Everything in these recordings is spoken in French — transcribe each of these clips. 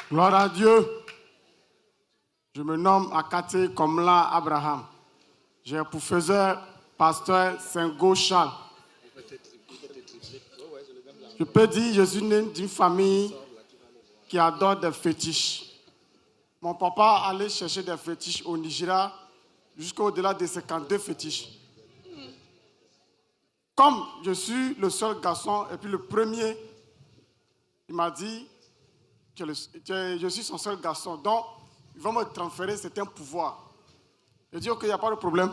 Gloire à Dieu. Je me nomme Akate Komla Abraham. J'ai pour faiseur pasteur Saint-Go Charles. Je peux dire que je suis né d'une famille qui adore des fétiches. Mon papa allait chercher des fétiches au Nigeria jusqu'au-delà de 52 fétiches. Comme je suis le seul garçon et puis le premier, il m'a dit que je suis son seul garçon. Donc, ils vont me transférer certains pouvoirs. Je dis, ok, il n'y a pas de problème.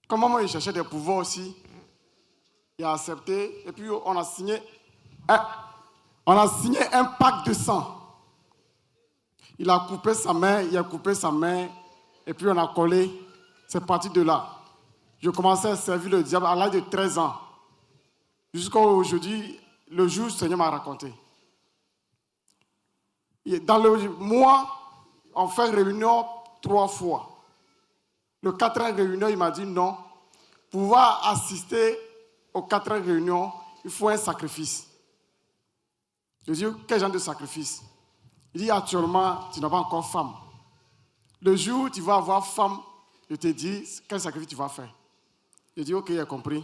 Comme maman, il cherchait des pouvoirs aussi, il a accepté. Et puis, on a signé un pacte de sang. Il a coupé sa main, et puis on a collé. C'est parti de là. Je commençais à servir le diable à l'âge de 13 ans. Jusqu'à aujourd'hui, le jour où le Seigneur m'a raconté. Et dans le mois, on fait réunion 3 fois. Le 4e réunion, il m'a dit non. Pour pouvoir assister aux 4e réunions, il faut un sacrifice. Je dis, quel genre de sacrifice? Il dit, actuellement, tu n'as pas encore femme. Le jour où tu vas avoir femme, je te dis, quel sacrifice tu vas faire? Je dis, ok, j'ai compris.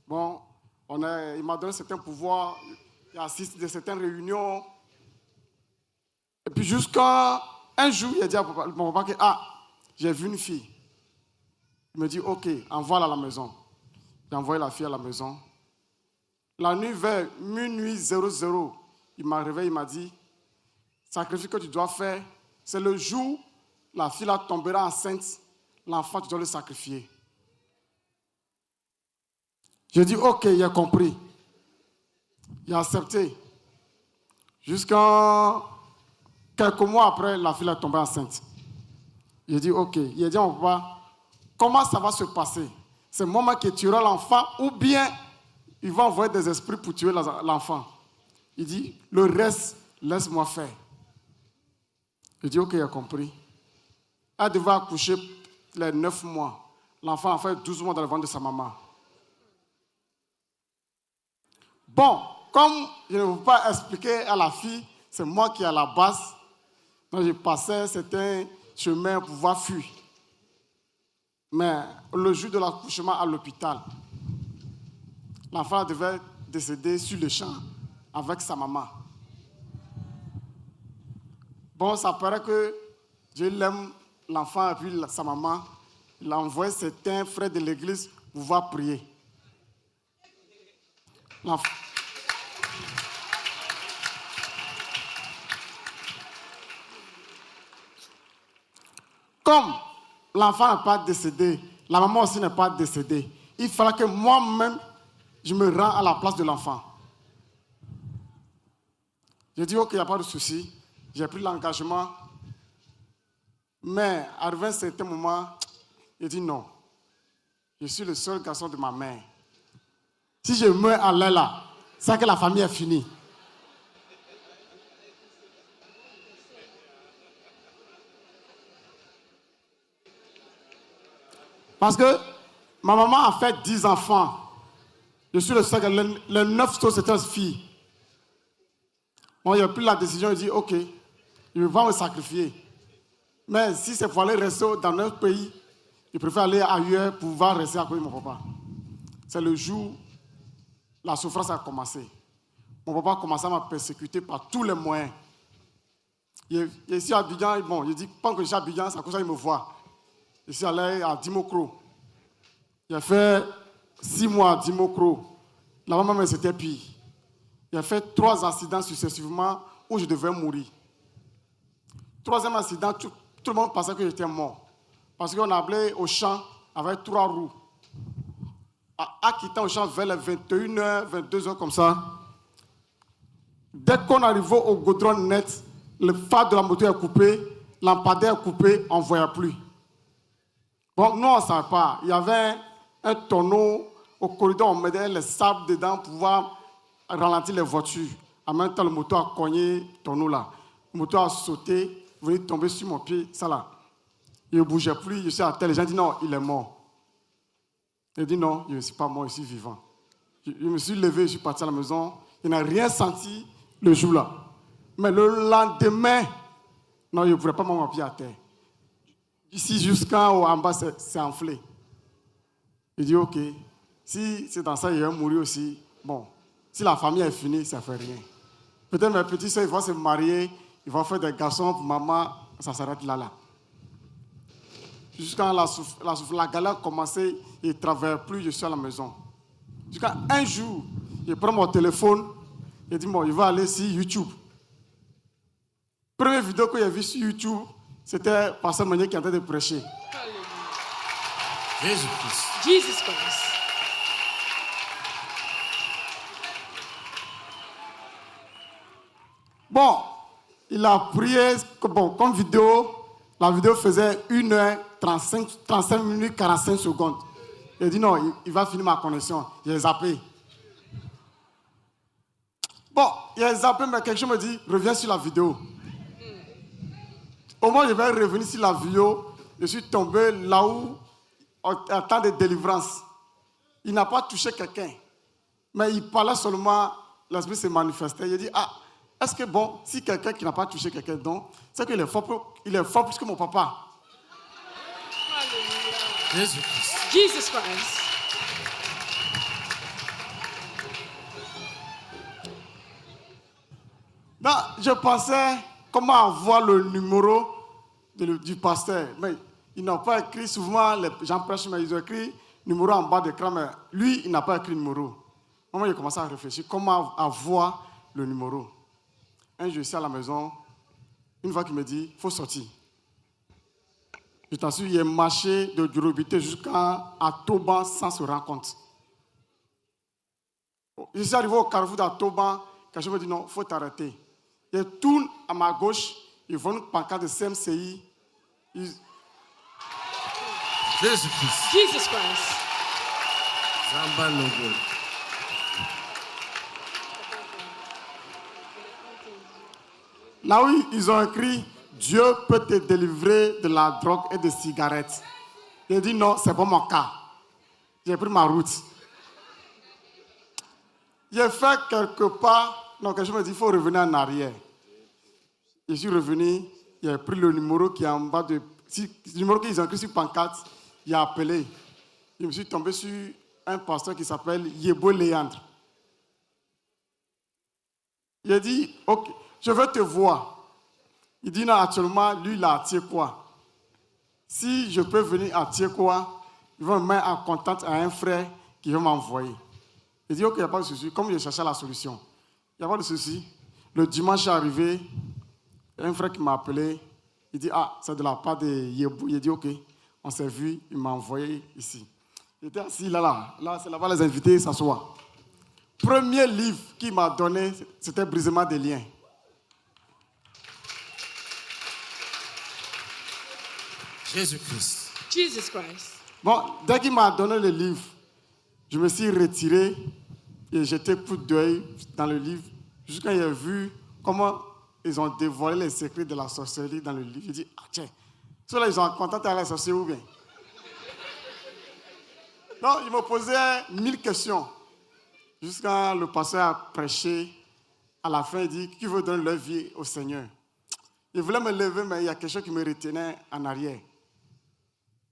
Bon, il m'a donné certains pouvoirs, il assiste à certaines réunions. Et puis jusqu'à un jour, il a dit à mon papa que, j'ai vu une fille. Il me dit, ok, envoie-la à la maison. J'ai envoyé la fille à la maison. La nuit, vers minuit 00, il m'a réveillé, il m'a dit, sacrifice que tu dois faire, c'est le jour où la fille là tombera enceinte, l'enfant, tu dois le sacrifier. J'ai dit, ok, il a compris. Il a accepté. Jusqu'à quelques mois après, la fille est tombée enceinte. J'ai dit, ok. Il a dit à mon papa, comment ça va se passer? C'est moi qui tuera l'enfant ou bien il va envoyer des esprits pour tuer l'enfant? Il dit, le reste, laisse-moi faire. J'ai dit, ok, il a compris. Elle devait accoucher les 9 mois. L'enfant a fait 12 mois dans le ventre de sa maman. Bon, comme je ne veux pas expliquer à la fille, c'est moi qui est à la base. Donc je passais certains chemins pour pouvoir fuir. Mais le jour de l'accouchement à l'hôpital, l'enfant devait décéder sur le champ avec sa maman. Bon, ça paraît que Dieu l'aime, l'enfant et puis sa maman. Il a envoyé certains frères de l'église pour pouvoir prier. Comme l'enfant n'est pas décédé, la maman aussi n'est pas décédée, il fallait que moi-même, je me rends à la place de l'enfant. J'ai dit, ok, il n'y a pas de souci. J'ai pris l'engagement. Mais arrivé à un certain moment, j'ai dit non. Je suis le seul garçon de ma mère. Si je meurs à là, c'est que la famille est finie. Parce que ma maman a fait 10 enfants. Je suis le seul. Les 9 autres, c'était une fille. Bon, il a pris la décision, il dit, ok, il va me sacrifier. Mais si c'est pour aller rester dans notre pays, je préfère aller ailleurs pour pouvoir rester à côté de mon papa. C'est le jour où la souffrance a commencé. Mon papa a commencé à me persécuter par tous les moyens. Ici à Abidjan, bon, il dit, pendant que je suis à Abidjan, c'est à cause ça qu'il me voit. Je suis allé à Dimokro. J'ai fait 6 mois à Dimokro. Là-bas, même, c'était pire. J'ai fait 3 accidents successivement où je devais mourir. 3e accident, tout le monde pensait que j'étais mort. Parce qu'on appelait au champ avec 3 roues. À quitter au champ vers les 21h, 22h comme ça. Dès qu'on arrivait au goudron net, le phare de la moto est coupé, lampadaire est coupé, on ne voyait plus. Bon, nous, on ne savait pas. Il y avait un tonneau au corridor, on mettait les sables dedans pour pouvoir ralentir les voitures. En même temps, le moto a cogné le tonneau là. Le moto a sauté, venu tomber sur mon pied, ça là. Il ne bougeait plus, je suis à terre. Les gens disent non, il est mort. Il dit non, je ne suis pas mort, je suis vivant. Je me suis levé, je suis parti à la maison. Je n'ai rien senti le jour-là. Mais le lendemain, non, je ne pourrais pas mettre mon pied à terre. Ici jusqu'en bas, c'est enflé. Il dit, ok, si c'est dans ça, il va mourir aussi. Bon, si la famille est finie, ça ne fait rien. Peut-être mes petits soeurs, ils vont se marier, ils vont faire des garçons pour maman, ça s'arrête là. Jusqu'à la galère a commencé, il ne travaillait plus, je suis à la maison. Jusqu'à un jour, je prends mon téléphone, je dis, bon, il va aller sur YouTube. Première vidéo que j'ai vue sur YouTube, c'était Pasteur Meunier qui est en train de prêcher. Jésus-Christ. Jesus Christ. Bon, il a prié, bon, comme vidéo, la vidéo faisait 1h35 minutes 45 secondes. Il a dit non, il va finir ma connexion. Il a zappé. Bon, il a zappé, mais quelque chose me dit, reviens sur la vidéo. Au moment où je vais revenir sur la vidéo, je suis tombé là où, en temps de délivrance. Il n'a pas touché quelqu'un, mais il parlait seulement, l'esprit s'est manifesté. Il a dit, ah, est-ce que bon, si quelqu'un qui n'a pas touché quelqu'un, donc, c'est qu'il est fort, plus que mon papa. Jésus-Christ. Jesus Christ. Non, je pensais comment avoir le numéro du pasteur. Mais ils n'ont pas écrit, souvent les gens prêchent, mais ils ont écrit numéro en bas d'écran, mais lui, il n'a pas écrit numéro. Moi, j'ai commencé à réfléchir comment avoir le numéro. Un jour, je suis à la maison, une fois qu'il me dit, il faut sortir. Je t'assure, il est marché de Durobité jusqu'à Toban sans se rendre compte. Je suis arrivé au carrefour d'Atoban, quelqu'un me dit non, il faut t'arrêter. Je tourne à ma gauche, ils vont une pancarte de CMCI. Jésus-Christ. Jesus Christ. Zamba Logo. Là où ils ont écrit Dieu peut te délivrer de la drogue et des cigarettes. J'ai dit non, c'est pas mon cas. J'ai pris ma route. J'ai fait quelque part. Non, quelque chose me dit il faut revenir en arrière. Je suis revenu, j'ai pris le numéro qui est en bas de. Le numéro qu'ils ont écrit sur pancarte, il a appelé. Je me suis tombé sur un pasteur qui s'appelle Yebo Léandre. Il a dit ok, je veux te voir. Il dit non, actuellement, lui, il est à Tiekwa. Si je peux venir à Tiekwa, il va me mettre en contact à un frère qui va m'envoyer. Il dit ok, il n'y a pas de souci. Comme je cherchais la solution, il n'y a pas de souci. Le dimanche est arrivé, un frère qui m'a appelé, il dit ah, c'est de la part de Yebou. Il dit ok, on s'est vu, il m'a envoyé ici. Il était assis là, c'est là-bas les invités s'assoient. Premier livre qu'il m'a donné, c'était Brisement des liens. Jésus-Christ. Jesus Christ. Bon, dès qu'il m'a donné le livre, je me suis retiré et j'étais coup d'œil dans le livre. Jusqu'à quand j'ai vu comment ils ont dévoilé les secrets de la sorcellerie dans le livre. J'ai dit, ah tiens, ceux-là, ils ont contenté à la sorcellerie ou bien? Non, ils me posaient 1000 questions. Jusqu'à le pasteur a prêché. À la fin, il dit, qui veut donner leur vie au Seigneur? Il voulait me lever, mais il y a quelque chose qui me retenait en arrière.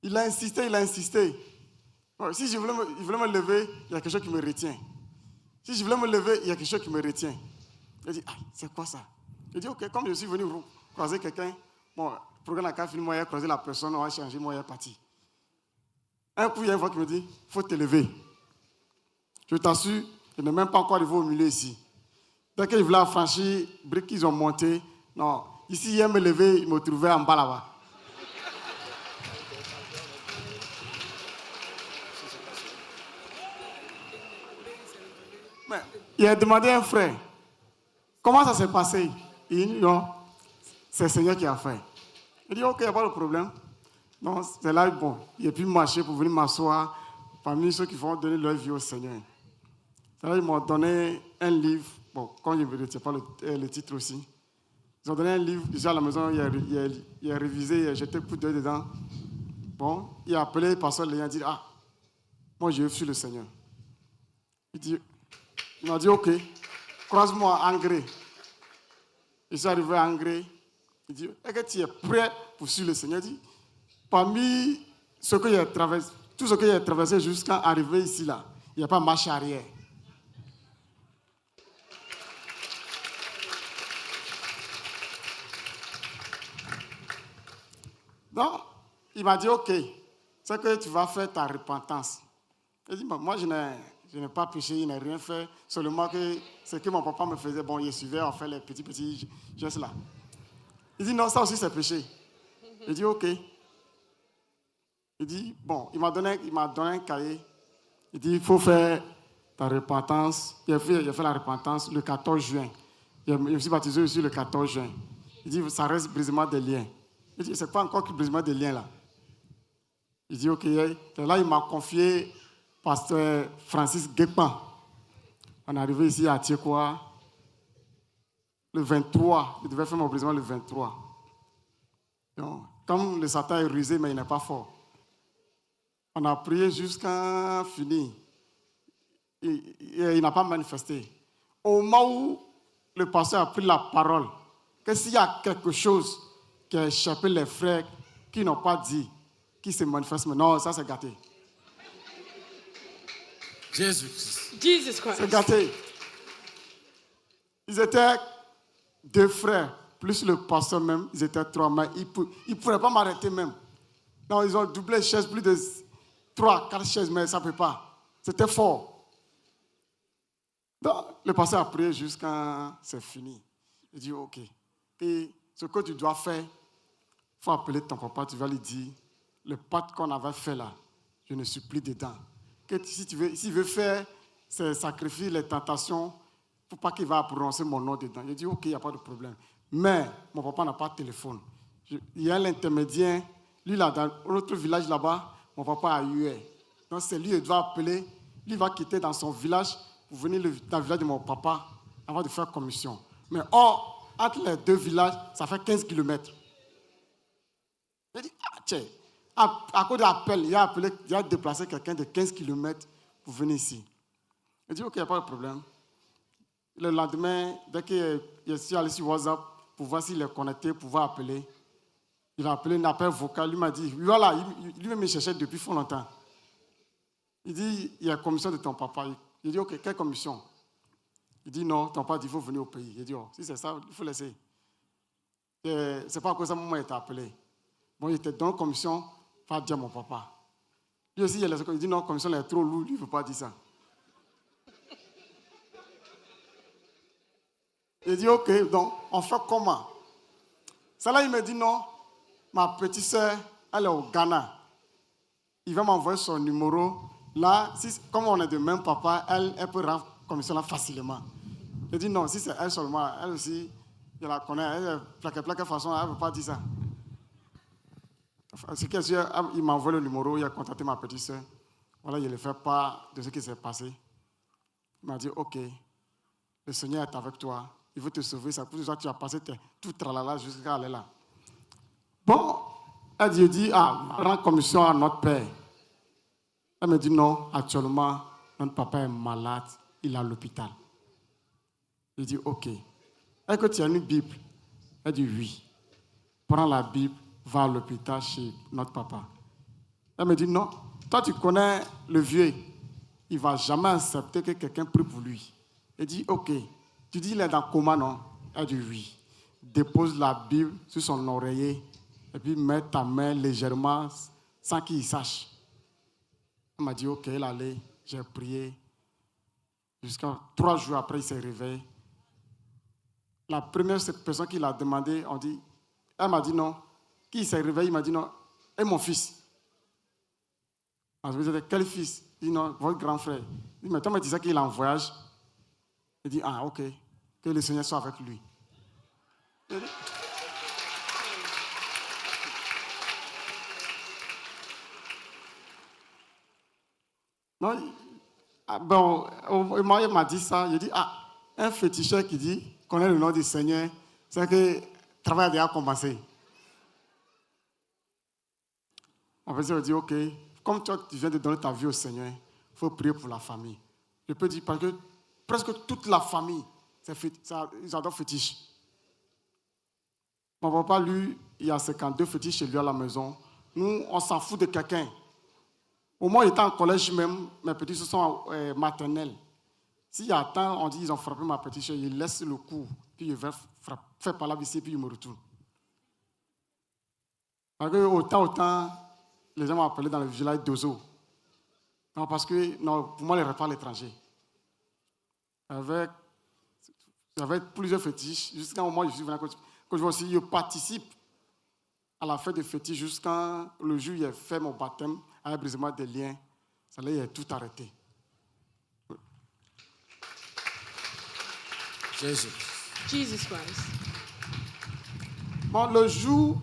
Il a insisté. Si il voulait me lever, il y a quelque chose qui me retient. Si je voulais me lever, il y a quelque chose qui me retient. Il dit, ah, c'est quoi ça? Il dit, ok, comme je suis venu croiser quelqu'un, bon, le programme n'a qu'à finir, moi, il a croisé la personne, on va changer, moi, il est parti. Un coup, il y a une voix qui me dit, il faut te lever. Je t'assure, je n'ai même pas encore arrivé au milieu ici. Dès qu'ils voulaient franchir, briques qu'ils ont monté, non, ici, il me lever, il me trouvait en bas là-bas. Mais il a demandé à un frère, comment ça s'est passé? Il dit, non, c'est le Seigneur qui a fait. Il dit, ok, il n'y a pas de problème. Donc, c'est là, bon, il a pu marcher pour venir m'asseoir parmi ceux qui vont donner leur vie au Seigneur. C'est là, ils m'ont donné un livre, bon, quand je ne retiens pas le titre aussi. Ils ont donné un livre, déjà à la maison, il a révisé, il a jeté un coup d'œil dedans. Bon, il a appelé le pasteur Léon, il a dit, ah, moi je suis le Seigneur. Il m'a dit, ok, croise-moi en gré. Je suis arrivé à Angré. Il dit, est-ce que tu es prêt pour suivre le Seigneur? Il dit, parmi ce que j'ai traversé, tout ce que j'ai traversé jusqu'à arriver ici, là, il n'y a pas de marche arrière. Donc, il m'a dit, ok, c'est que tu vas faire ta repentance. Il dit, moi, je n'ai pas péché, je n'ai rien fait, seulement que ce que mon papa me faisait, bon, il suivait, on fait les petits gestes là. Il dit, non, ça aussi c'est péché. Il dit, ok. Il dit, bon, il m'a donné un cahier. Il dit, il faut faire ta repentance. Il a fait la repentance le 14 juin. Je me suis baptisé aussi le 14 juin. Il dit, ça reste brisement des liens. Il dit, c'est pas encore que brisement des liens là. Il dit, ok. Et là, il m'a confié pasteur Francis Guekpan. On est arrivé ici à Tiekoa le 23. Il devait faire mon brisement le 23. Donc, comme le Satan est rusé, mais il n'est pas fort. On a prié jusqu'à fini. Il n'a pas manifesté. Au moment où le pasteur a pris la parole, que s'il y a quelque chose qui a échappé les frères qui n'ont pas dit, qui se manifeste, mais non, ça c'est gâté. Jésus-Christ. Jesus Christ. C'est gâté. Ils étaient 2 frères, plus le pasteur même, ils étaient 3, mais ils ne pourraient pas m'arrêter même. Non, ils ont doublé les chaises, plus de 3, 4 chaises, mais ça ne peut pas. C'était fort. Donc, le pasteur a prié jusqu'à c'est fini. Il dit, ok. Et ce que tu dois faire, il faut appeler ton papa, tu vas lui dire, le pacte qu'on avait fait là, je ne suis plus dedans. Que s'il veut faire ses sacrifices, les tentations, il ne faut pas qu'il va prononcer mon nom dedans. Il dit, ok, il n'y a pas de problème. Mais mon papa n'a pas de téléphone. Il y a l'intermédiaire. Lui, là, dans l'autre village là-bas, mon papa a eu. Donc, c'est lui qui doit appeler. Lui va quitter dans son village pour venir dans le village de mon papa avant de faire commission. Mais entre les 2 villages, ça fait 15 km. Il dit, ah, tiens, à cause de l'appel, il a déplacé quelqu'un de 15 km pour venir ici. Il dit, ok, il n'y a pas de problème. Le lendemain, dès que je suis allé sur WhatsApp pour voir s'il est connecté, pour pouvoir appeler, il a appelé un appel vocal. Lui m'a dit, voilà, lui-même me cherchait depuis fort longtemps. Il dit, il y a la commission de ton papa. Il dit, ok, quelle commission? Il dit, non, ton papa dit, il faut venir au pays. Il dit, oh, si c'est ça, il faut laisser. C'est pas à cause de ça que moi, il t'a appelé. Bon, il était dans la commission, il va dire à mon papa. Lui aussi, il dit, non, la commission est trop lourde, lui, il ne veut pas dire ça. Il dit, ok, donc, on fait comment? Ça là, il me dit, non, ma petite soeur, elle est au Ghana. Il va m'envoyer son numéro. Là, comme on est de même papa, elle peut rendre commission là facilement. Il dit, non, si c'est elle seulement, elle aussi, je la connais, elle est plaquée façon, elle ne veut pas dire ça. Il m'a envoyé le numéro, il a contacté ma petite soeur. Voilà, il ne fait pas de ce qui s'est passé. Il m'a dit, ok, le Seigneur est avec toi. Il veut te sauver. Ça pour ça tu as passé tout tralala jusqu'à aller là. Bon, elle dit, rends commission à notre père. Elle me dit, non, actuellement, notre papa est malade, il est à l'hôpital. Je dis, ok. Est-ce que tu as une Bible? Elle dit, oui. Prends la Bible, va à l'hôpital chez notre papa. Elle me dit, non, toi tu connais le vieux. Il ne va jamais accepter que quelqu'un prie pour lui. Elle dit, ok. Tu dis, il est dans le coma, non? Elle dit, oui. Dépose la Bible sur son oreiller et puis mets ta main légèrement sans qu'il sache. Elle m'a dit, ok, elle allait. J'ai prié. Jusqu'à 3 jours après, il s'est réveillé. La première personne qui l'a demandé, elle m'a dit non. Qui s'est réveillé, il m'a dit non. Et mon fils. Je me disais, quel fils? Il dit non, votre grand frère. Il dit, mais toi, me disais qu'il est en voyage. Il dit, ah, ok. Que le Seigneur soit avec lui. Non, il m'a dit ça. Il dit, un féticheur qui dit, connaît le nom du Seigneur, c'est que le travail a déjà commencé. En fait, je dit, ok, comme toi, tu viens de donner ta vie au Seigneur, il faut prier pour la famille. Je peux dire, parce que presque toute la famille, ils adorent fétiche. Mon papa, lui, il y a 52 fétiches chez lui à la maison. Nous, on s'en fout de quelqu'un. Au moins, il était en collège même, mes petits se sont maternels. S'il y a temps, on dit ils ont frappé ma petite soeur, ils laissent le coup, puis ils veulent faire par la ici, puis ils me retournent. Parce que autant, les gens m'ont appelé dans le village d'Ozo. Non, parce que, non, pour moi, les repas à l'étranger. J'avais plusieurs fétiches, jusqu'à un moment où je suis venu, que je vois aussi, je participe à la fête des fétiches, jusqu'à le jour où j'ai fait mon baptême, avec le brisement des liens, ça allait tout arrêté. Jésus. Jesus Christ. Bon, le jour,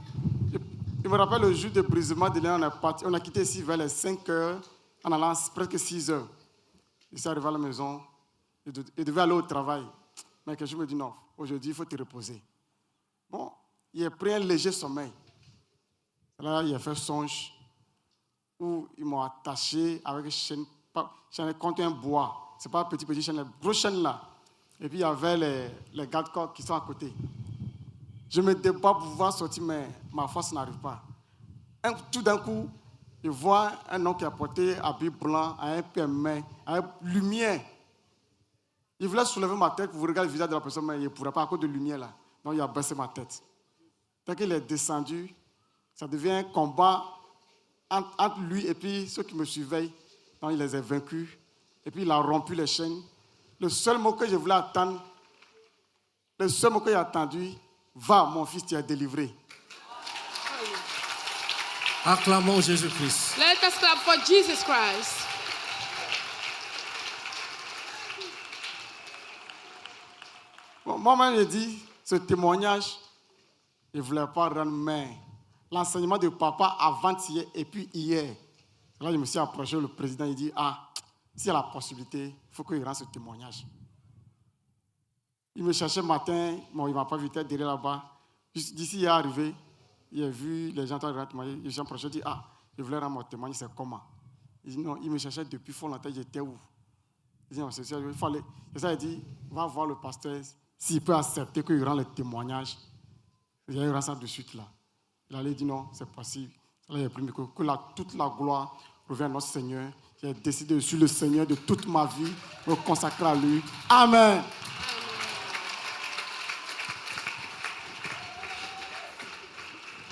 je me rappelle le jour de brisement des liens, on a quitté ici vers les 5 heures, en allant presque 6 heures. Je suis arrivé à la maison, je devais aller au travail. Mais que je me dis non, aujourd'hui il faut te reposer. Bon, il a pris un léger sommeil. Là, il a fait songe où ils m'ont attaché avec une chaîne contre un bois. Ce n'est pas un petit chaîne, la grosse chaîne là. Et puis il y avait les gardes-corps qui sont à côté. Je me débat pour pouvoir sortir, mais ma force n'arrive pas. Tout d'un coup, je vois un homme qui a porté un habit blanc, un PME, avec lumière. Il voulait soulever ma tête pour regarder le visage de la personne, mais il ne pourrait pas à cause de lumière là. Donc il a baissé ma tête. Dès qu'il est descendu, ça devient un combat entre lui et puis ceux qui me suivaient. Donc il les a vaincus. Et puis il a rompu les chaînes. Le seul mot que je voulais attendre, le seul mot que j'ai attendu, va, mon fils, tu es délivré. Acclamons Jésus-Christ. Let us clap for Jesus Christ. Bon, moi-même, j'ai dit, ce témoignage, je ne voulais pas rendre, mais l'enseignement de papa avant-hier et puis hier, là, je me suis approché, le président, il dit, s'il y a la possibilité, il faut qu'il rende ce témoignage. Il me cherchait le matin, bon, il ne m'a pas vu derrière là-bas. D'ici, il est arrivé, il a vu les gens en train de témoigner. Je suis approché, il dit, je voulais rendre mon témoignage, c'est comment? Il dit, non, il me cherchait depuis fort longtemps, j'étais où? Il dit, non, c'est ça, il fallait. Et ça, il dit, va voir le pasteur, s'il peut accepter qu'il rende le témoignage. Il rend ça de suite là. Il allait dire, non, c'est possible. Là, il a pris que toute la gloire revient à notre Seigneur. J'ai décidé de suivre le Seigneur de toute ma vie, me consacrer à lui. Amen.